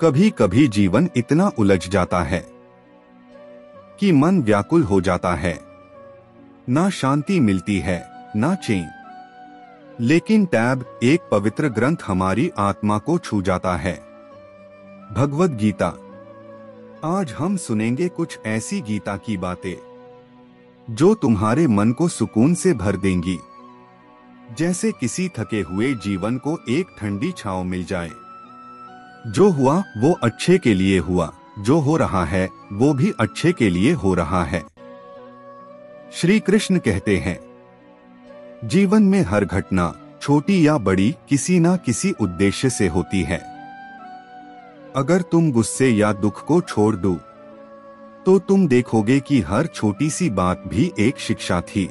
कभी कभी जीवन इतना उलझ जाता है कि मन व्याकुल हो जाता है, ना शांति मिलती है ना चैन। लेकिन टैब, एक पवित्र ग्रंथ, हमारी आत्मा को छू जाता है। भगवद गीता। आज हम सुनेंगे कुछ ऐसी गीता की बातें जो तुम्हारे मन को सुकून से भर देंगी, जैसे किसी थके हुए जीवन को एक ठंडी छांव मिल जाए। जो हुआ वो अच्छे के लिए हुआ, जो हो रहा है वो भी अच्छे के लिए हो रहा है। श्री कृष्ण कहते हैं, जीवन में हर घटना, छोटी या बड़ी, किसी ना किसी उद्देश्य से होती है। अगर तुम गुस्से या दुख को छोड़ दो तो तुम देखोगे कि हर छोटी सी बात भी एक शिक्षा थी।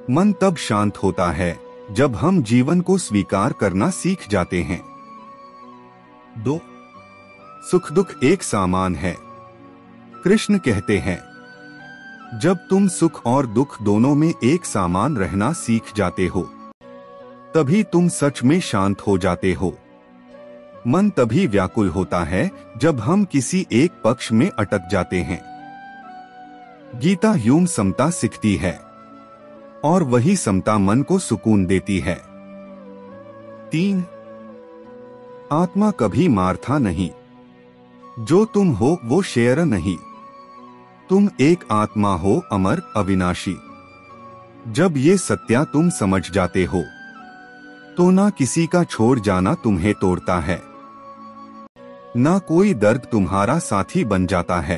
मन तब शांत होता है जब हम जीवन को स्वीकार करना सीख जाते हैं। 2. सुख दुख एक समान है। कृष्ण कहते हैं, जब तुम सुख और दुख दोनों में एक समान रहना सीख जाते हो, तभी तुम सच में शांत हो जाते हो। मन तभी व्याकुल होता है जब हम किसी एक पक्ष में अटक जाते हैं। गीता ह्यूम समता सिखाती है और वही समता मन को सुकून देती है। 3. आत्मा कभी मारता नहीं। जो तुम हो वो शेयर नहीं। तुम एक आत्मा हो, अमर, अविनाशी। जब ये सत्या तुम समझ जाते हो तो ना किसी का छोड़ जाना तुम्हें तोड़ता है, ना कोई दर्द तुम्हारा साथी बन जाता है।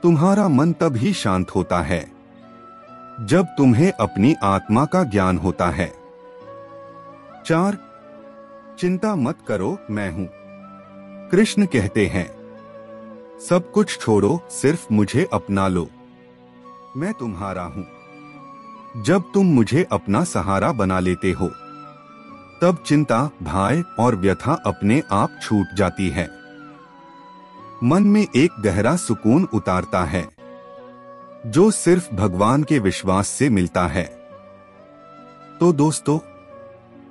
तुम्हारा मन तब ही शांत होता है जब तुम्हें अपनी आत्मा का ज्ञान होता है। 4. चिंता मत करो, मैं हूं। कृष्ण कहते हैं, सब कुछ छोड़ो, सिर्फ मुझे अपना लो, मैं तुम्हारा हूं। जब तुम मुझे अपना सहारा बना लेते हो, तब चिंता, भय और व्यथा अपने आप छूट जाती है। मन में एक गहरा सुकून उतारता है जो सिर्फ भगवान के विश्वास से मिलता है। तो दोस्तों,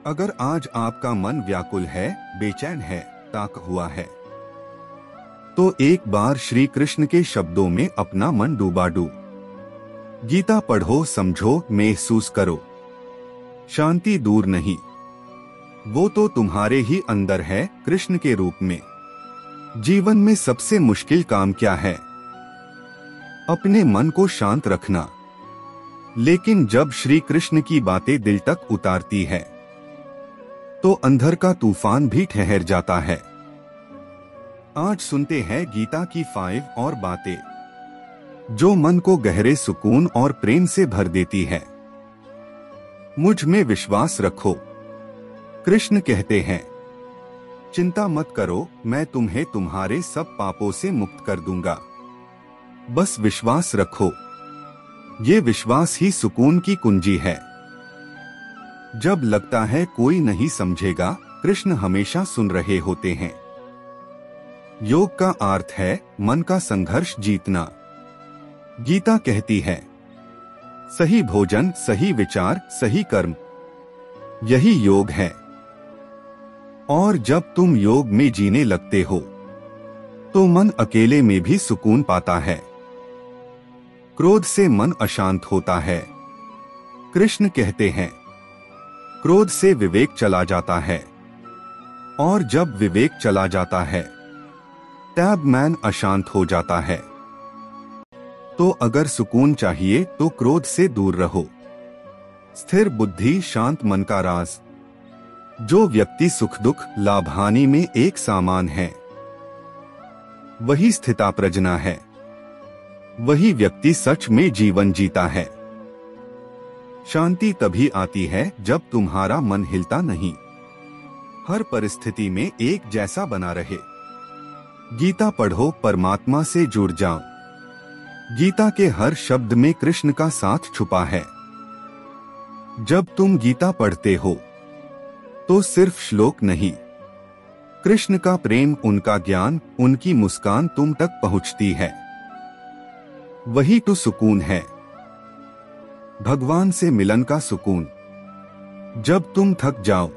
अगर आज आपका मन व्याकुल है, बेचैन है, ताक हुआ है, तो एक बार श्री कृष्ण के शब्दों में अपना मन डूबा दो। गीता पढ़ो, समझो, महसूस करो। शांति दूर नहीं, वो तो तुम्हारे ही अंदर है, कृष्ण के रूप में। जीवन में सबसे मुश्किल काम क्या है? अपने मन को शांत रखना। लेकिन जब श्री कृष्ण की बातें दिल तक उतारती है तो अंधर का तूफान भी ठहर जाता है। आज सुनते हैं गीता की 5 और बातें जो मन को गहरे सुकून और प्रेम से भर देती है। मुझ में विश्वास रखो। कृष्ण कहते हैं, चिंता मत करो, मैं तुम्हें तुम्हारे सब पापों से मुक्त कर दूंगा। बस विश्वास रखो। ये विश्वास ही सुकून की कुंजी है। जब लगता है कोई नहीं समझेगा, कृष्ण हमेशा सुन रहे होते हैं। योग का अर्थ है मन का संघर्ष जीतना। गीता कहती है, सही भोजन, सही विचार, सही कर्म, यही योग है। और जब तुम योग में जीने लगते हो तो मन अकेले में भी सुकून पाता है। क्रोध से मन अशांत होता है। कृष्ण कहते हैं, क्रोध से विवेक चला जाता है, और जब विवेक चला जाता है तब मन अशांत हो जाता है। तो अगर सुकून चाहिए तो क्रोध से दूर रहो। स्थिर बुद्धि, शांत मन का राज। जो व्यक्ति सुख दुख, लाभ हानि में एक समान है, वही स्थिता प्रज्ञा है। वही व्यक्ति सच में जीवन जीता है। शांति तभी आती है जब तुम्हारा मन हिलता नहीं, हर परिस्थिति में एक जैसा बना रहे। गीता पढ़ो, परमात्मा से जुड़ जाओ। गीता के हर शब्द में कृष्ण का साथ छुपा है। जब तुम गीता पढ़ते हो तो सिर्फ श्लोक नहीं, कृष्ण का प्रेम, उनका ज्ञान, उनकी मुस्कान तुम तक पहुंचती है। वही तो सुकून है, भगवान से मिलन का सुकून। जब तुम थक जाओ,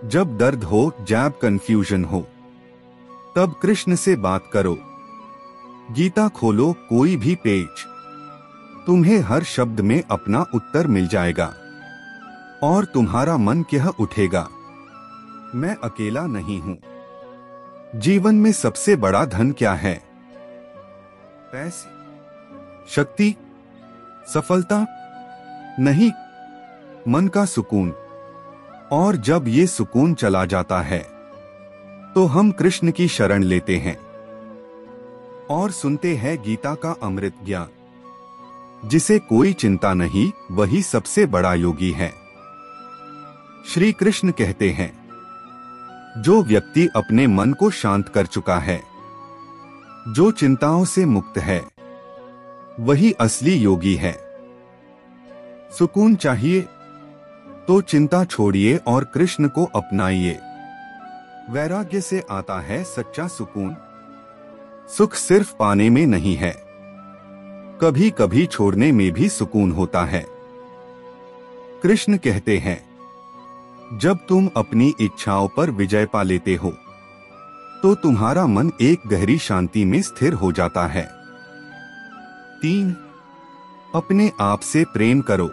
जब दर्द हो, जब कंफ्यूजन हो, तब कृष्ण से बात करो। गीता खोलो, कोई भी पेज, तुम्हें हर शब्द में अपना उत्तर मिल जाएगा और तुम्हारा मन कह उठेगा, मैं अकेला नहीं हूं। जीवन में सबसे बड़ा धन क्या है? पैसे, शक्ति, सफलता? नहीं, मन का सुकून। और जब ये सुकून चला जाता है तो हम कृष्ण की शरण लेते हैं और सुनते हैं गीता का अमृत ज्ञान। जिसे कोई चिंता नहीं, वही सबसे बड़ा योगी है। श्री कृष्ण कहते हैं, जो व्यक्ति अपने मन को शांत कर चुका है, जो चिंताओं से मुक्त है, वही असली योगी है। सुकून चाहिए तो चिंता छोड़िए और कृष्ण को अपनाइए। वैराग्य से आता है सच्चा सुकून। सुख सिर्फ पाने में नहीं है, कभी कभी छोड़ने में भी सुकून होता है। कृष्ण कहते हैं, जब तुम अपनी इच्छाओं पर विजय पा लेते हो तो तुम्हारा मन एक गहरी शांति में स्थिर हो जाता है। 3. अपने आप से प्रेम करो,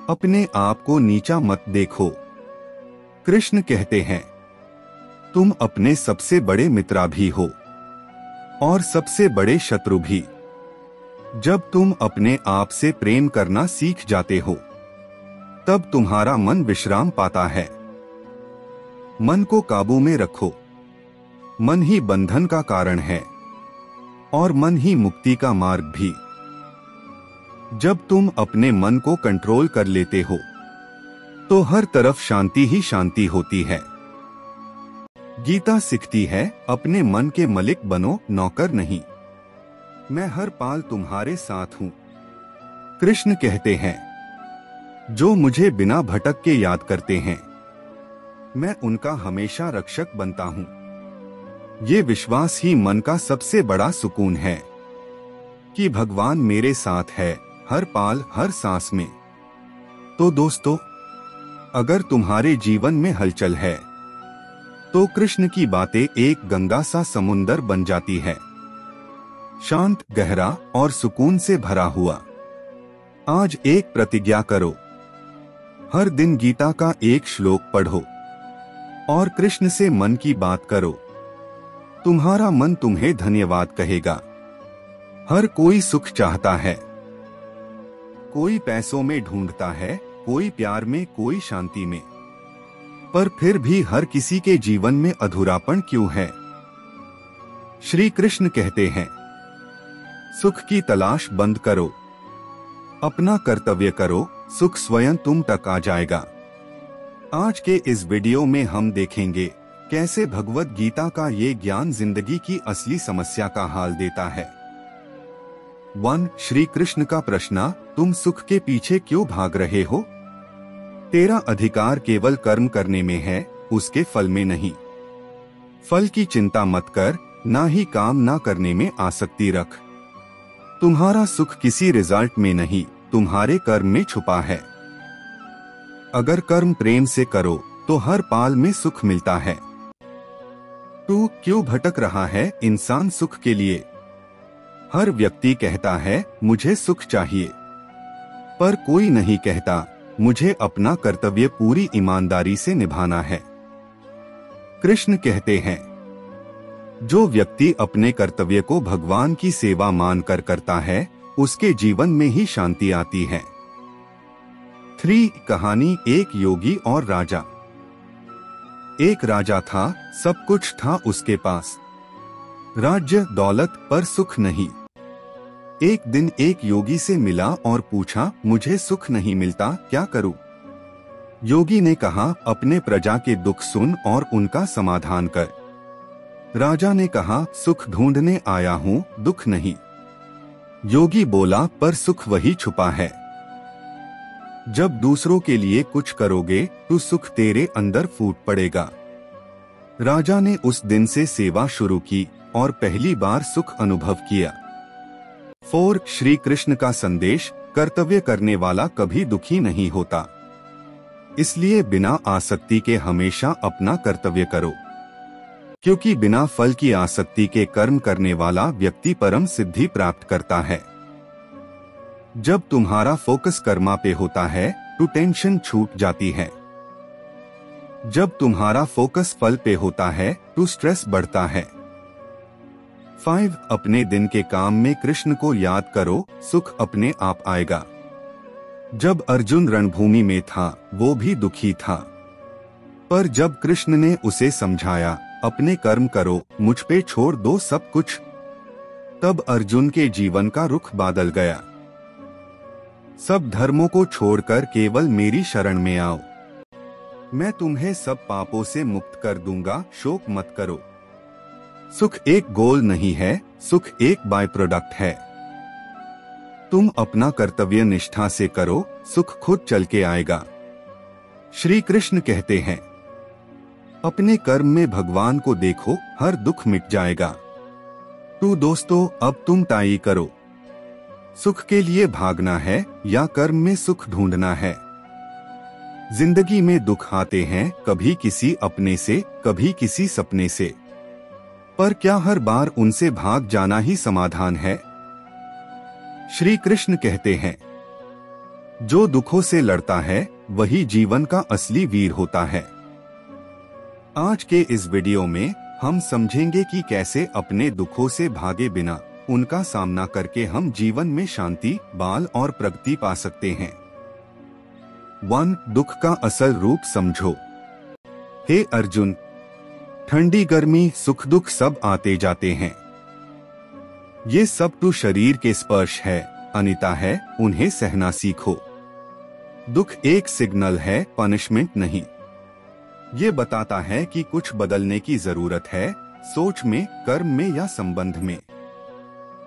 अपने आप को नीचा मत देखो। कृष्ण कहते हैं, तुम अपने सबसे बड़े मित्र भी हो और सबसे बड़े शत्रु भी। जब तुम अपने आप से प्रेम करना सीख जाते हो तब तुम्हारा मन विश्राम पाता है। मन को काबू में रखो। मन ही बंधन का कारण है और मन ही मुक्ति का मार्ग भी। जब तुम अपने मन को कंट्रोल कर लेते हो तो हर तरफ शांति ही शांति होती है। गीता सिखाती है, अपने मन के मालिक बनो, नौकर नहीं। मैं हर पाल तुम्हारे साथ हूं। कृष्ण कहते हैं, जो मुझे बिना भटक के याद करते हैं, मैं उनका हमेशा रक्षक बनता हूं। ये विश्वास ही मन का सबसे बड़ा सुकून है कि भगवान मेरे साथ है, हर पाल, हर सांस में। तो दोस्तों, अगर तुम्हारे जीवन में हलचल है तो कृष्ण की बातें एक गंगा सा समुंदर बन जाती है, शांत, गहरा और सुकून से भरा हुआ। आज एक प्रतिज्ञा करो, हर दिन गीता का एक श्लोक पढ़ो और कृष्ण से मन की बात करो। तुम्हारा मन तुम्हें धन्यवाद कहेगा। हर कोई सुख चाहता है, कोई पैसों में ढूंढता है, कोई प्यार में, कोई शांति में, पर फिर भी हर किसी के जीवन में अधूरापन क्यों है? श्री कृष्ण कहते हैं, सुख की तलाश बंद करो, अपना कर्तव्य करो, सुख स्वयं तुम तक आ जाएगा। आज के इस वीडियो में हम देखेंगे कैसे भगवद गीता का ये ज्ञान जिंदगी की असली समस्या का हाल देता है। 1. श्री कृष्ण का प्रश्न, तुम सुख के पीछे क्यों भाग रहे हो? तेरा अधिकार केवल कर्म करने में है, उसके फल में नहीं। फल की चिंता मत कर, ना ही काम ना करने में आसक्ति रख। तुम्हारा सुख किसी रिजल्ट में नहीं, तुम्हारे कर्म में छुपा है। अगर कर्म प्रेम से करो तो हर पाल में सुख मिलता है। तू क्यों भटक रहा है इंसान सुख के लिए? हर व्यक्ति कहता है, मुझे सुख चाहिए, पर कोई नहीं कहता, मुझे अपना कर्तव्य पूरी ईमानदारी से निभाना है। कृष्ण कहते हैं, जो व्यक्ति अपने कर्तव्य को भगवान की सेवा मानकर करता है, उसके जीवन में ही शांति आती है। 3. कहानी, एक योगी और राजा। एक राजा था, सब कुछ था उसके पास, राज्य, दौलत, पर सुख नहीं। एक दिन एक योगी से मिला और पूछा, मुझे सुख नहीं मिलता, क्या करूं? योगी ने कहा, अपने प्रजा के दुख सुन और उनका समाधान कर। राजा ने कहा, सुख ढूंढने आया हूं, दुख नहीं। योगी बोला, पर सुख वही छुपा है। जब दूसरों के लिए कुछ करोगे तो सुख तेरे अंदर फूट पड़ेगा। राजा ने उस दिन से सेवा शुरू की और पहली बार सुख अनुभव किया। 4. श्री कृष्ण का संदेश, कर्तव्य करने वाला कभी दुखी नहीं होता, इसलिए बिना आसक्ति के हमेशा अपना कर्तव्य करो। क्योंकि बिना फल की आसक्ति के कर्म करने वाला व्यक्ति परम सिद्धि प्राप्त करता है। जब तुम्हारा फोकस कर्मा पे होता है तो टेंशन छूट जाती है। जब तुम्हारा फोकस फल पे होता है तो स्ट्रेस बढ़ता है। 5 अपने दिन के काम में कृष्ण को याद करो, सुख अपने आप आएगा। जब अर्जुन रणभूमि में था वो भी दुखी था, पर जब कृष्ण ने उसे समझाया अपने कर्म करो, मुझ पे छोड़ दो सब कुछ, तब अर्जुन के जीवन का रुख बदल गया। सब धर्मों को छोड़कर केवल मेरी शरण में आओ, मैं तुम्हें सब पापों से मुक्त कर दूंगा, शोक मत करो। सुख एक गोल नहीं है, सुख एक बाय प्रोडक्ट है। तुम अपना कर्तव्य निष्ठा से करो, सुख खुद चल के आएगा। श्री कृष्ण कहते हैं, अपने कर्म में भगवान को देखो, हर दुख मिट जाएगा। तो दोस्तों, अब तुम तय करो, सुख के लिए भागना है या कर्म में सुख ढूंढना है। जिंदगी में दुख आते हैं, कभी किसी अपने से, कभी किसी सपने से, पर क्या हर बार उनसे भाग जाना ही समाधान है? श्री कृष्ण कहते हैं, जो दुखों से लड़ता है वही जीवन का असली वीर होता है। आज के इस वीडियो में हम समझेंगे कि कैसे अपने दुखों से भागे बिना उनका सामना करके हम जीवन में शांति, बल और प्रगति पा सकते हैं। 1 दुख का असल रूप समझो। हे अर्जुन, ठंडी गर्मी सुख दुख सब आते जाते हैं। ये सब तो शरीर के स्पर्श है, अनिता है, उन्हें सहना सीखो। दुख एक सिग्नल है, पनिशमेंट नहीं। ये बताता है कि कुछ बदलने की जरूरत है, सोच में, कर्म में या संबंध में।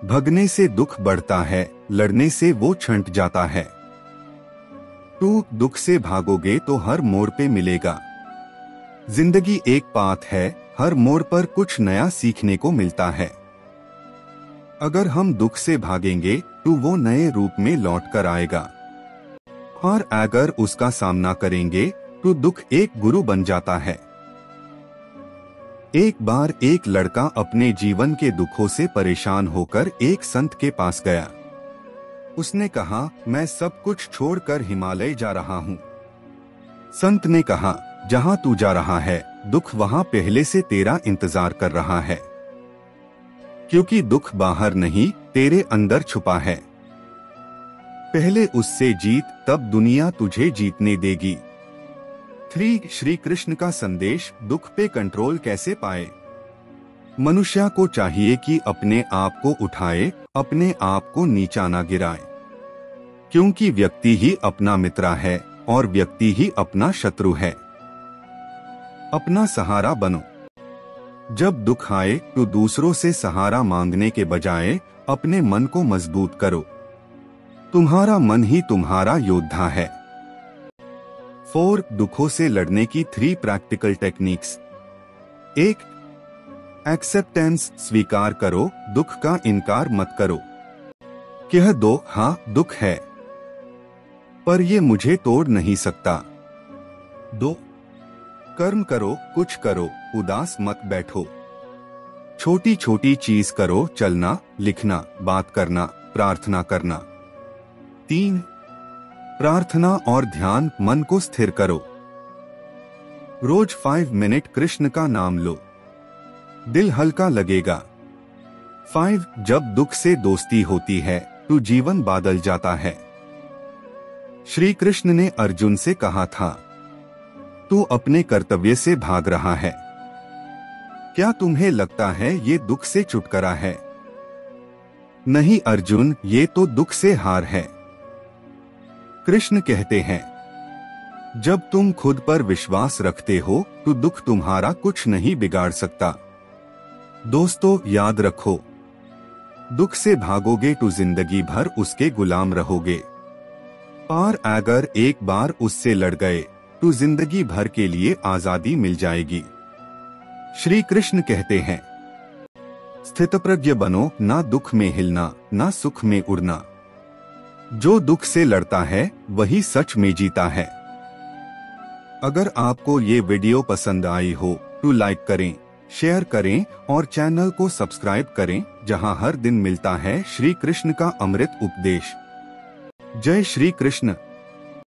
भगने से दुख बढ़ता है, लड़ने से वो छंट जाता है। तू दुख से भागोगे तो हर मोड़ पे मिलेगा। जिंदगी एक पाथ है, हर मोड़ पर कुछ नया सीखने को मिलता है। अगर हम दुख से भागेंगे तो वो नए रूप में लौट कर आएगा, और अगर उसका सामना करेंगे तो दुख एक गुरु बन जाता है। एक बार एक लड़का अपने जीवन के दुखों से परेशान होकर एक संत के पास गया। उसने कहा, मैं सब कुछ छोड़कर हिमालय जा रहा हूँ। संत ने कहा, जहाँ तू जा रहा है दुख वहाँ पहले से तेरा इंतजार कर रहा है, क्योंकि दुख बाहर नहीं तेरे अंदर छुपा है। पहले उससे जीत, तब दुनिया तुझे जीतने देगी। 3 श्री कृष्ण का संदेश, दुख पे कंट्रोल कैसे पाए। मनुष्य को चाहिए कि अपने आप को उठाए, अपने आप को नीचा ना गिराए, क्योंकि व्यक्ति ही अपना मित्र है और व्यक्ति ही अपना शत्रु है। अपना सहारा बनो। जब दुख आए तो दूसरों से सहारा मांगने के बजाय अपने मन को मजबूत करो। तुम्हारा मन ही तुम्हारा योद्धा है। 4 दुखों से लड़ने की 3 प्रैक्टिकल टेक्निक्स। 1 एक्सेप्टेंस, स्वीकार करो, दुख का इनकार मत करो। कह दो, हाँ दुख है, पर ये मुझे तोड़ नहीं सकता। 2 कर्म करो, कुछ करो, उदास मत बैठो। छोटी छोटी चीज करो, चलना, लिखना, बात करना, प्रार्थना करना। 3 प्रार्थना और ध्यान, मन को स्थिर करो। रोज 5 मिनट कृष्ण का नाम लो, दिल हल्का लगेगा। 5 जब दुख से दोस्ती होती है तो जीवन बदल जाता है। श्री कृष्ण ने अर्जुन से कहा था, तू अपने कर्तव्य से भाग रहा है। क्या तुम्हें लगता है ये दुख से छुटकारा है? नहीं अर्जुन, ये तो दुख से हार है। कृष्ण कहते हैं, जब तुम खुद पर विश्वास रखते हो तो दुख तुम्हारा कुछ नहीं बिगाड़ सकता। दोस्तों, याद रखो, दुख से भागोगे तो जिंदगी भर उसके गुलाम रहोगे, और अगर एक बार उससे लड़ गए तो जिंदगी भर के लिए आजादी मिल जाएगी। श्री कृष्ण कहते हैं, स्थितप्रज्ञ बनो, ना दुख में हिलना, ना सुख में उड़ना। जो दुख से लड़ता है वही सच में जीता है। अगर आपको ये वीडियो पसंद आई हो तो लाइक करें, शेयर करें और चैनल को सब्सक्राइब करें, जहां हर दिन मिलता है श्री कृष्ण का अमृत उपदेश। जय श्री कृष्ण।